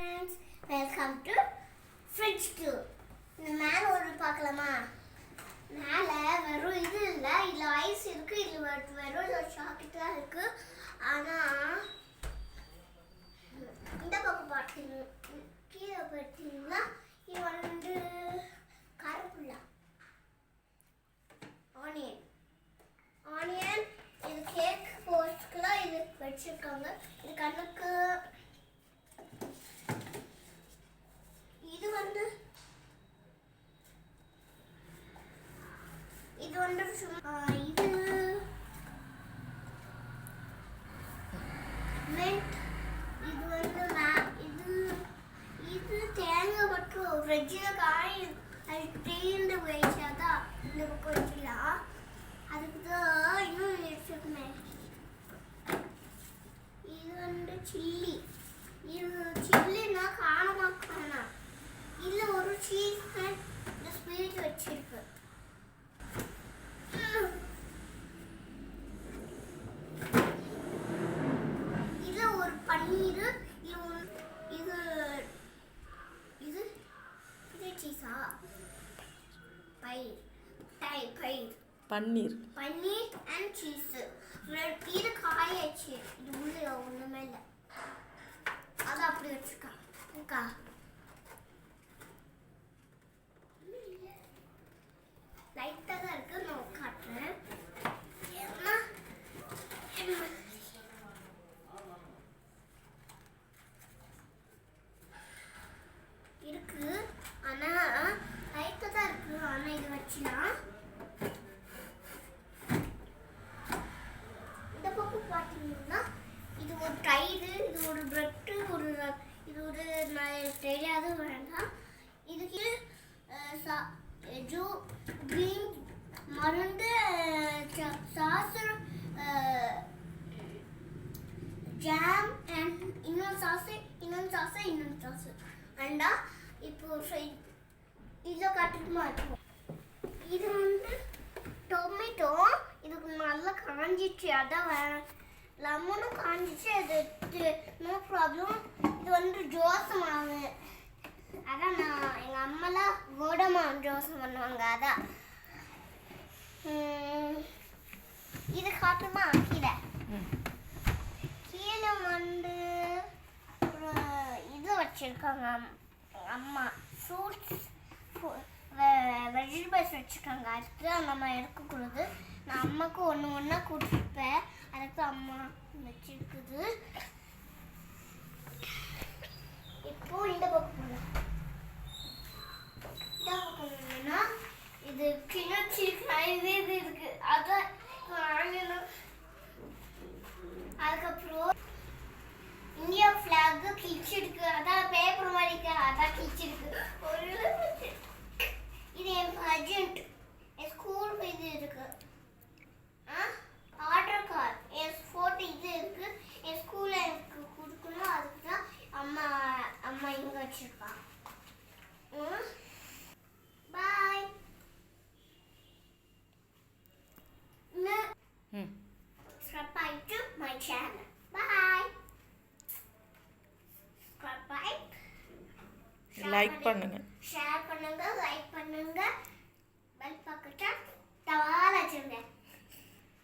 friends, welcome to fridge tour. இந்த மேல ஒரு பார்க்கலாமா? மேல வெறும் இது இல்ல, இதுல ஐஸ் இருக்கு, இதுல வெறும் ஒரு சாக்லேட் தான் இருக்கு. ஆனா இந்த பக்கம் பார்த்தீங்க கீழே பார்த்தீங்கன்னா இது வந்து கருப்புல ஆனியன் இது கேக் போஸ்ட்க்குலாம் இது வச்சிருக்காங்க. இது கண்ணுக்கு இது வந்து இது மின்ட், இது வந்து இது தேங்காய் மட்டும் ஃப்ரிட்ஜில் காய் அது தீர்ந்து வச்சாதான் இந்த பக்கம் வச்சிடலாம். அதுக்கு தான் இன்னும் வச்சுருக்குமே. இது வந்து சில்லி, இது சில்லினா காணாம் இல்லை ஒரு சீஸ் இந்த ஸ்வீட் வச்சிருக்கு. இதுல ஒரு பன்னீர், இது இது இது சீஸா பன்னீர் அண்ட் சீஸ். இது காயாச்சு, இது உள்ள ஒண்ணுமே இல்லை, அது அப்படி வச்சுக்கா. லைட்டாக தான் இருக்கு, நான் காட்டுறேன். இருக்கு ஆனா லைட்டாக தான் இருக்கு. ஆனா இது வச்சுலாம் இந்த பக்கம் பார்த்தீங்கன்னா இது ஒரு தயிர், இது ஒரு பிரெட்டு, இது ஒரு தெரியாது வேண்டாம். இதுக்கு கிரீன் மருந்து சாஸ், ஜாம் அண்ட் இன்னொரு சாஸ் அண்டா. இப்போ இதை காட்டுமா இருக்கும். இது வந்து டொமேட்டோ, இதுக்கு நல்லா காஞ்சிச்சு, அதான் லெமனும் காஞ்சிச்சு, அது நோ ப்ராப்ளம். இது வந்து ஜோஸ் மாவு, அதான் நான் எங்கள் அம்மாலாம் கோடமா ஜோஸ் பண்ணுவாங்க, அதான். இது காட்டுமா? கீழே வந்து இது வச்சிருக்காங்க அம்மா, ஃப்ரூட்ஸ் வெஜிடபிள்ஸ் வச்சுருக்காங்க. அதுக்கு நம்ம எடுக்கக்கூடாது, நான் அம்மாவுக்கு ஒன்றா கொடுப்பேன், அதுக்கு அம்மா வச்சிருக்குது. இப்போ இந்த பக்கம் இது கிணச்சி இது இருக்கு, அதான் வாங்கணும். அதுக்கப்புறம் இந்தியா ஃபிளாக் கிழிச்சிருக்கு, அதான் பேப்பர் மாதிரி இருக்கு, அதான் கிழிச்சிருக்கு. இது என் அர்ஜென்ட் என் ஸ்கூல் இது இருக்கு, ஆர்டர் கார்டு, என் ஃபோட்டோ இது இருக்கு, என் ஸ்கூலில் எனக்கு கொடுக்கணும். அதுக்கு தான் அம்மா இங்கே வச்சிருக்காங்க. பாய். Subscribe to my channel. Bye. Like பண்ணுங்க.